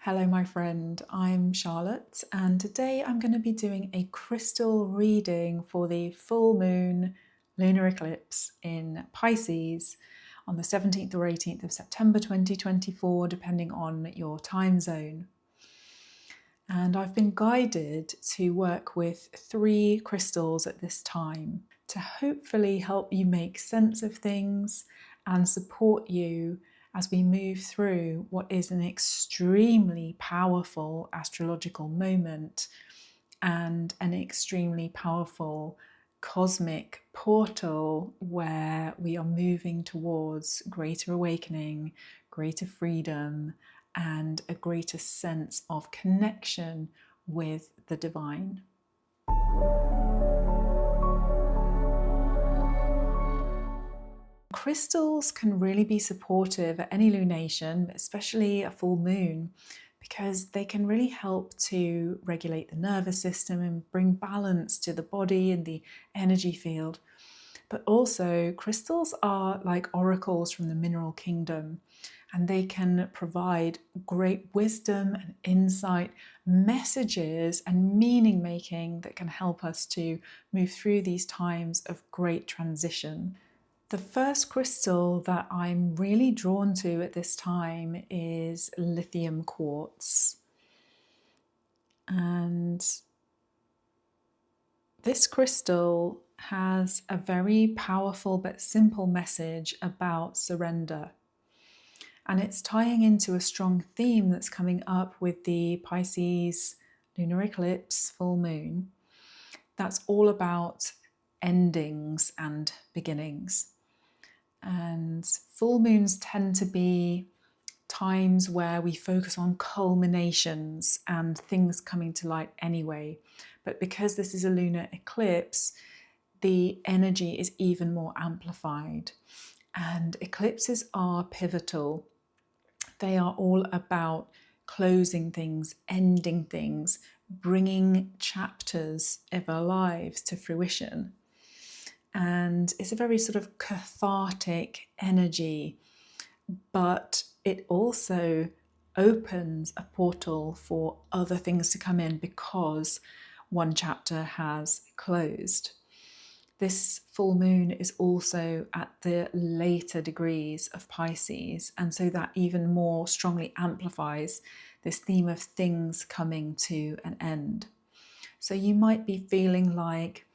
Hello my friend, I'm Charlotte and today I'm going to be doing a crystal reading for the full moon lunar eclipse in Pisces on the 17th or 18th of September 2024 depending on your time zone. And I've been guided to work with 3 crystals at this time to hopefully help you make sense of things and support you as we move through what is an extremely powerful astrological moment and an extremely powerful cosmic portal where we are moving towards greater awakening, greater freedom, and a greater sense of connection with the divine. Crystals can really be supportive at any lunation, especially a full moon, because they can really help to regulate the nervous system and bring balance to the body and the energy field. But also, crystals are like oracles from the mineral kingdom, and they can provide great wisdom and insight, messages and meaning making that can help us to move through these times of great transition. The first crystal that I'm really drawn to at this time is lithium quartz. And this crystal has a very powerful but simple message about surrender. And it's tying into a strong theme that's coming up with the Pisces lunar eclipse full moon. That's all about endings and beginnings. And full moons tend to be times where we focus on culminations and things coming to light anyway. But because this is a lunar eclipse, the energy is even more amplified. And eclipses are pivotal. They are all about closing things, ending things, bringing chapters of our lives to fruition. And it's a very sort of cathartic energy, but it also opens a portal for other things to come in because one chapter has closed. This full moon is also at the later degrees of Pisces, and so that even more strongly amplifies this theme of things coming to an end. So you might be feeling like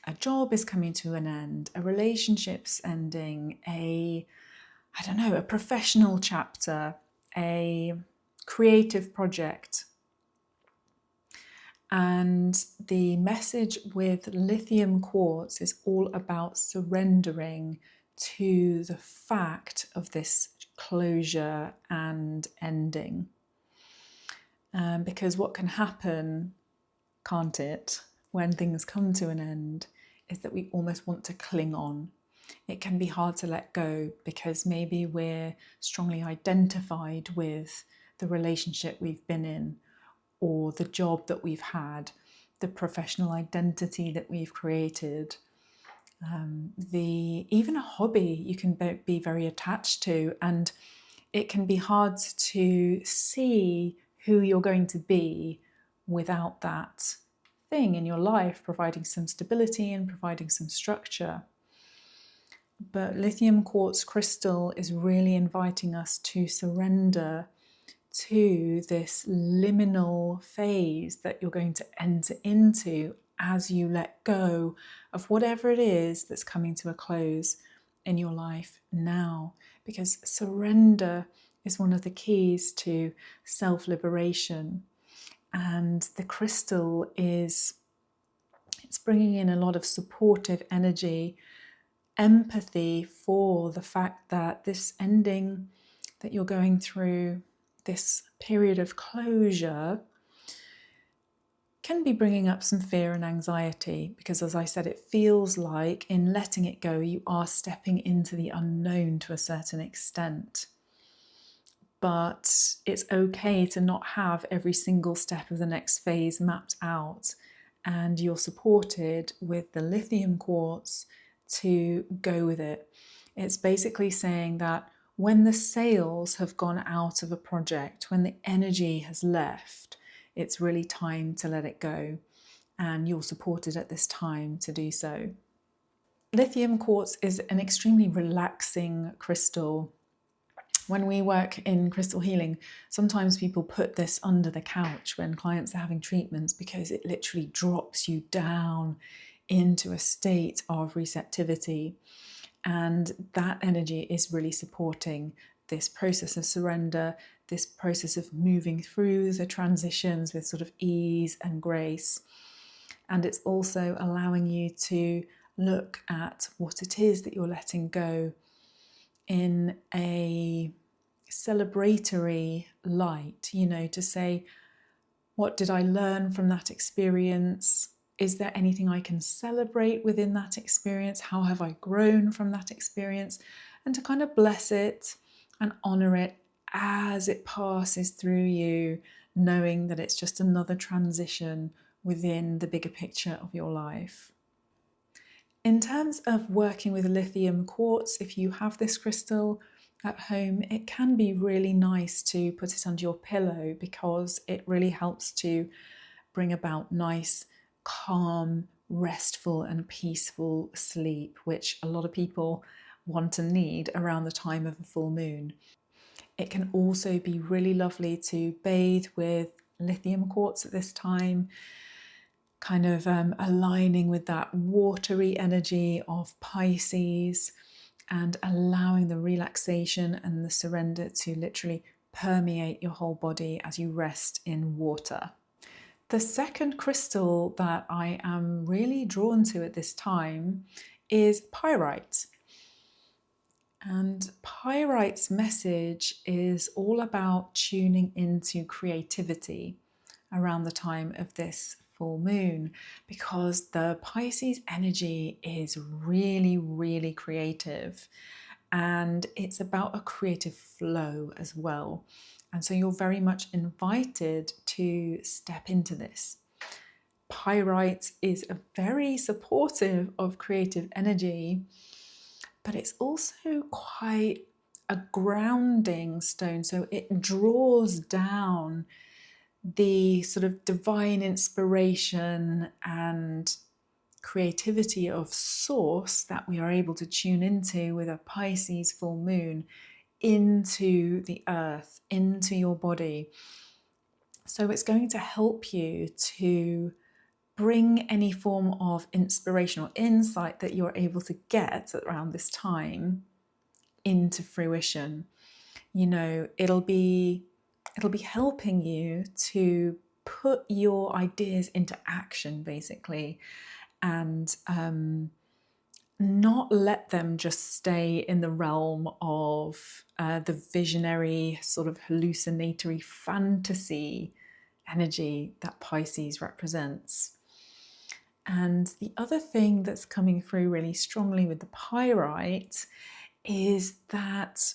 a job is coming to an end, a relationship's ending, a professional chapter, a creative project. And the message with lithium quartz is all about surrendering to the fact of this closure and ending. Because what can happen, can't it, when things come to an end, is that we almost want to cling on. It can be hard to let go because maybe we're strongly identified with the relationship we've been in, or the job that we've had, the professional identity that we've created, even a hobby you can be very attached to, and it can be hard to see who you're going to be without that thing in your life providing some stability and providing some structure. But lithium quartz crystal is really inviting us to surrender to this liminal phase that you're going to enter into as you let go of whatever it is that's coming to a close in your life now. Because surrender is one of the keys to self-liberation. And the crystal it's bringing in a lot of supportive energy, empathy for the fact that this ending that you're going through, this period of closure, can be bringing up some fear and anxiety, because as I said, it feels like in letting it go, you are stepping into the unknown to a certain extent. But it's okay to not have every single step of the next phase mapped out, and you're supported with the lithium quartz to go with it. It's basically saying that when the sales have gone out of a project, when the energy has left, it's really time to let it go. And you're supported at this time to do so. Lithium quartz is an extremely relaxing crystal. When we work in crystal healing, sometimes people put this under the couch when clients are having treatments because it literally drops you down into a state of receptivity. And that energy is really supporting this process of surrender, this process of moving through the transitions with sort of ease and grace. And it's also allowing you to look at what it is that you're letting go in a celebratory light, to say, what did I learn from that experience? Is there anything I can celebrate within that experience? How have I grown from that experience? And to kind of bless it and honor it as it passes through you, knowing that it's just another transition within the bigger picture of your life. In terms of working with lithium quartz, if you have this crystal at home, it can be really nice to put it under your pillow because it really helps to bring about nice, calm, restful and peaceful sleep, which a lot of people want and need around the time of a full moon. It can also be really lovely to bathe with lithium quartz at this time, kind of aligning with that watery energy of Pisces and allowing the relaxation and the surrender to literally permeate your whole body as you rest in water. The second crystal that I am really drawn to at this time is Pyrite. And Pyrite's message is all about tuning into creativity around the time of this full moon, because the Pisces energy is really, really creative, and it's about a creative flow as well. And so you're very much invited to step into this. Pyrite is a very supportive of creative energy, but it's also quite a grounding stone. So it draws down the sort of divine inspiration and creativity of source that we are able to tune into with a Pisces full moon into the earth, into your body. So it's going to help you to bring any form of inspiration or insight that you're able to get around this time into fruition. It'll be helping you to put your ideas into action, basically, and not let them just stay in the realm of the visionary, sort of hallucinatory fantasy energy that Pisces represents. And the other thing that's coming through really strongly with the Pyrite is that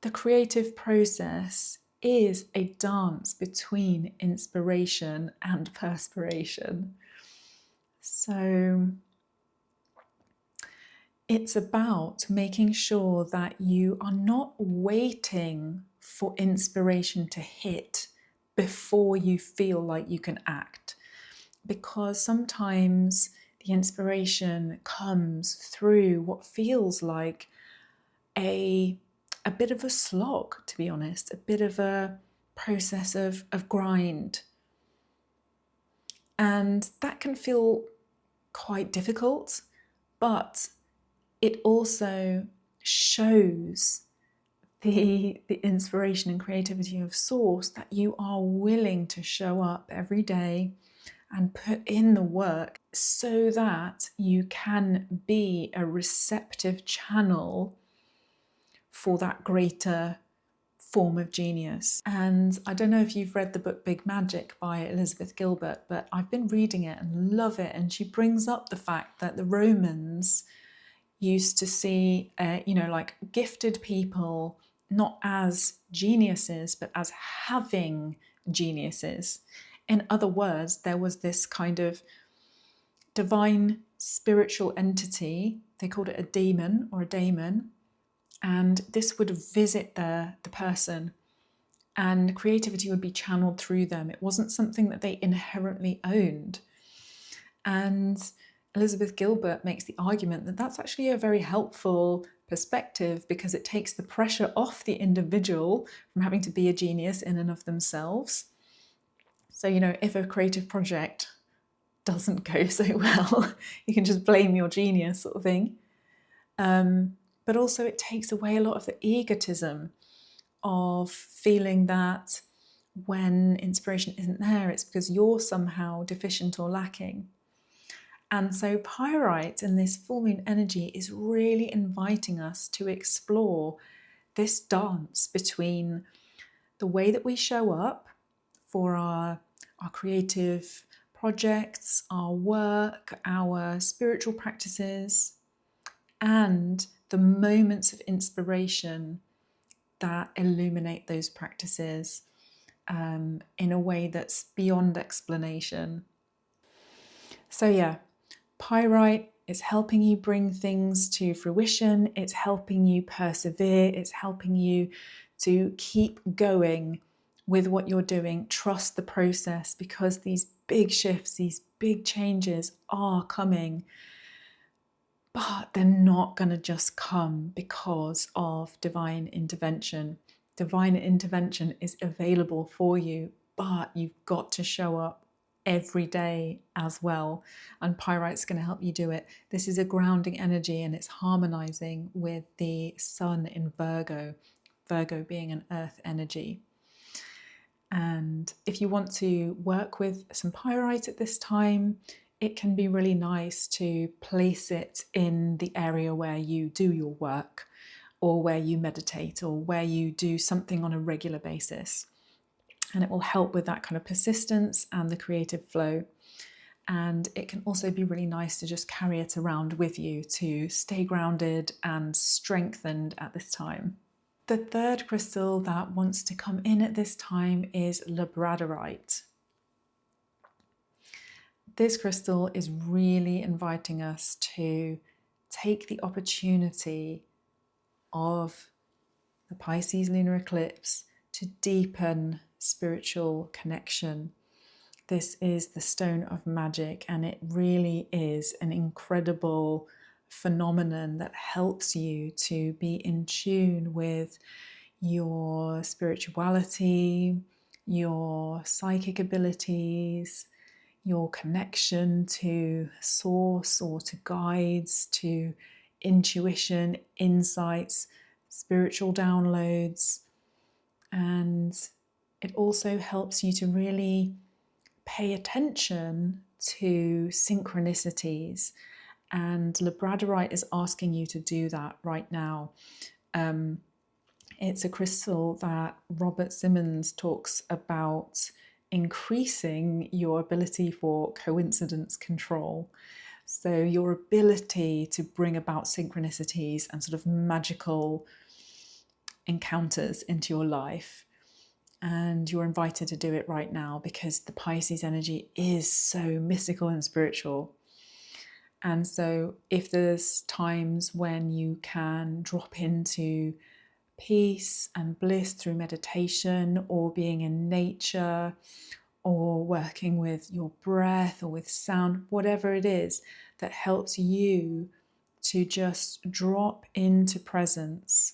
the creative process is a dance between inspiration and perspiration. So it's about making sure that you are not waiting for inspiration to hit before you feel like you can act. Because sometimes the inspiration comes through what feels like a bit of a slog, to be honest, a bit of a process of grind. And that can feel quite difficult, but it also shows the inspiration and creativity of source, that you are willing to show up every day and put in the work so that you can be a receptive channel for that greater form of genius. And I don't know if you've read the book Big Magic by Elizabeth Gilbert, but I've been reading it and love it. And she brings up the fact that the Romans used to see, like gifted people not as geniuses, but as having geniuses. In other words, there was this kind of divine spiritual entity, they called it a demon or a daemon, And this would visit the person, and creativity would be channeled through them. It wasn't something that they inherently owned. And Elizabeth Gilbert makes the argument that that's actually a very helpful perspective, because it takes the pressure off the individual from having to be a genius in and of themselves. So, if a creative project doesn't go so well, you can just blame your genius, sort of thing. But also it takes away a lot of the egotism of feeling that when inspiration isn't there, it's because you're somehow deficient or lacking. And so Pyrite in this full moon energy is really inviting us to explore this dance between the way that we show up for our creative projects, our work, our spiritual practices, and the moments of inspiration that illuminate those practices in a way that's beyond explanation. So yeah, Pyrite is helping you bring things to fruition, it's helping you persevere, it's helping you to keep going with what you're doing. Trust the process, because these big shifts, these big changes are coming, but they're not going to just come because of divine intervention. Divine intervention is available for you, but you've got to show up every day as well. And Pyrite's going to help you do it. This is a grounding energy, and it's harmonizing with the sun in Virgo, Virgo being an earth energy. And if you want to work with some Pyrite at this time, it can be really nice to place it in the area where you do your work, or where you meditate, or where you do something on a regular basis. And it will help with that kind of persistence and the creative flow. And it can also be really nice to just carry it around with you to stay grounded and strengthened at this time. The third crystal that wants to come in at this time is Labradorite. This crystal is really inviting us to take the opportunity of the Pisces lunar eclipse to deepen spiritual connection. This is the stone of magic, and it really is an incredible phenomenon that helps you to be in tune with your spirituality, your psychic abilities, your connection to source or to guides, to intuition, insights, spiritual downloads. And it also helps you to really pay attention to synchronicities. And Labradorite is asking you to do that right now. It's a crystal that Robert Simmons talks about increasing your ability for coincidence control. So your ability to bring about synchronicities and sort of magical encounters into your life. And you're invited to do it right now, because the Pisces energy is so mystical and spiritual. And so if there's times when you can drop into peace and bliss through meditation, or being in nature, or working with your breath or with sound, whatever it is that helps you to just drop into presence,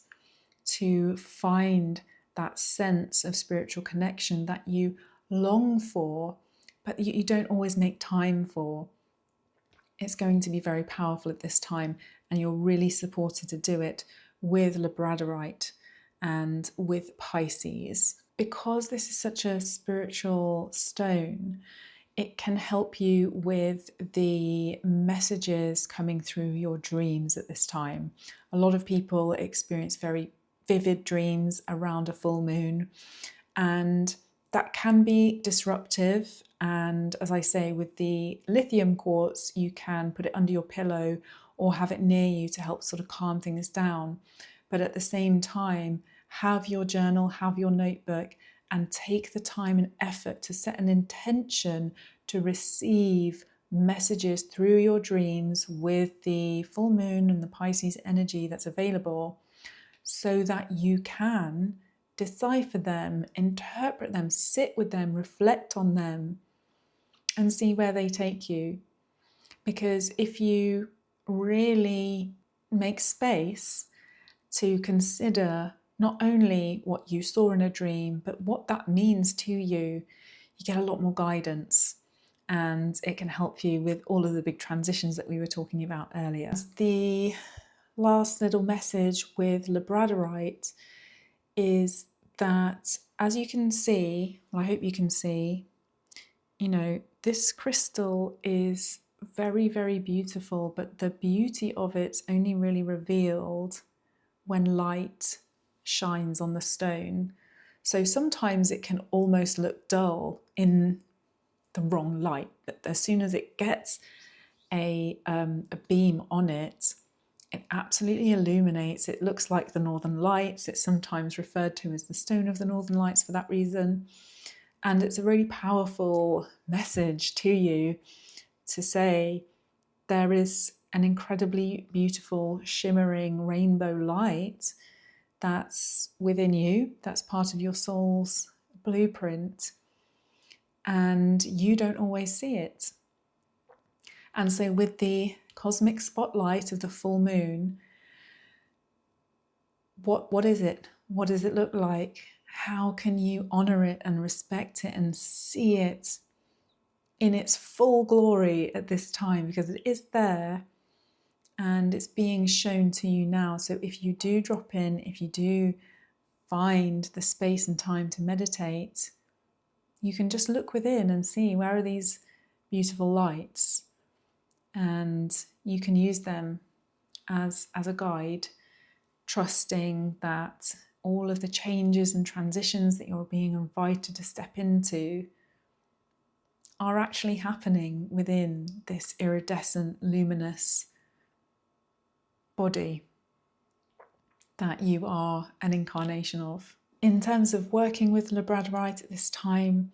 to find that sense of spiritual connection that you long for, but you don't always make time for. It's going to be very powerful at this time, and you're really supported to do it with Labradorite and with Pisces. Because this is such a spiritual stone, it can help you with the messages coming through your dreams at this time. A lot of people experience very vivid dreams around a full moon, and that can be disruptive. And as I say, with the lithium quartz, you can put it under your pillow or have it near you to help sort of calm things down. But at the same time, have your journal, have your notebook, and take the time and effort to set an intention to receive messages through your dreams with the full moon and the Pisces energy that's available, so that you can decipher them, interpret them, sit with them, reflect on them, and see where they take you. Because if you really make space to consider not only what you saw in a dream, but what that means to you, you get a lot more guidance, and it can help you with all of the big transitions that we were talking about earlier. The last little message with Labradorite is that, as you can see, well, I hope you can see, you know, this crystal is very, very beautiful, but the beauty of it's only really revealed when light shines on the stone. So sometimes it can almost look dull in the wrong light, but as soon as it gets a beam on it, it absolutely illuminates. It looks like the Northern Lights. It's sometimes referred to as the stone of the Northern Lights for that reason. And it's a really powerful message to you to say there is an incredibly beautiful, shimmering rainbow light that's within you, that's part of your soul's blueprint, and you don't always see it. And so with the cosmic spotlight of the full moon, what is it? What does it look like? How can you honor it and respect it and see it in its full glory at this time? Because it is there and it's being shown to you now. So if you do drop in, if you do find the space and time to meditate, you can just look within and see where are these beautiful lights, and you can use them as a guide, trusting that all of the changes and transitions that you're being invited to step into are actually happening within this iridescent, luminous body that you are an incarnation of. In terms of working with Labradorite at this time,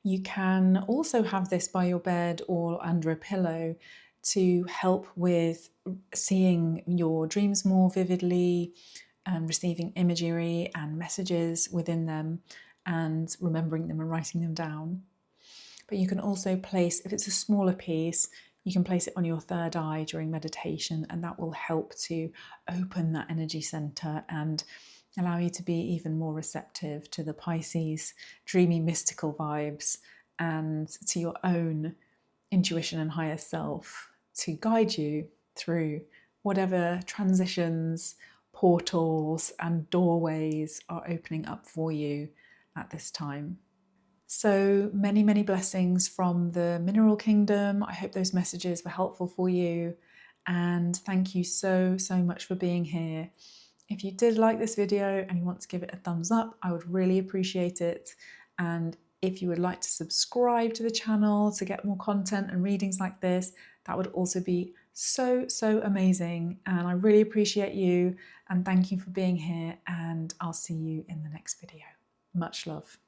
you can also have this by your bed or under a pillow to help with seeing your dreams more vividly, receiving imagery and messages within them, and remembering them and writing them down. But you can also place, if it's a smaller piece, you can place it on your third eye during meditation, and that will help to open that energy center and allow you to be even more receptive to the Pisces dreamy mystical vibes and to your own intuition and higher self to guide you through whatever transitions, portals and doorways are opening up for you at this time. So many, many blessings from the mineral kingdom. I hope those messages were helpful for you, and thank you so much for being here. If you did like this video and you want to give it a thumbs up, I would really appreciate it. And if you would like to subscribe to the channel to get more content and readings like this, that would also be so amazing. And I really appreciate you, and thank you for being here, and I'll see you in the next video. Much love.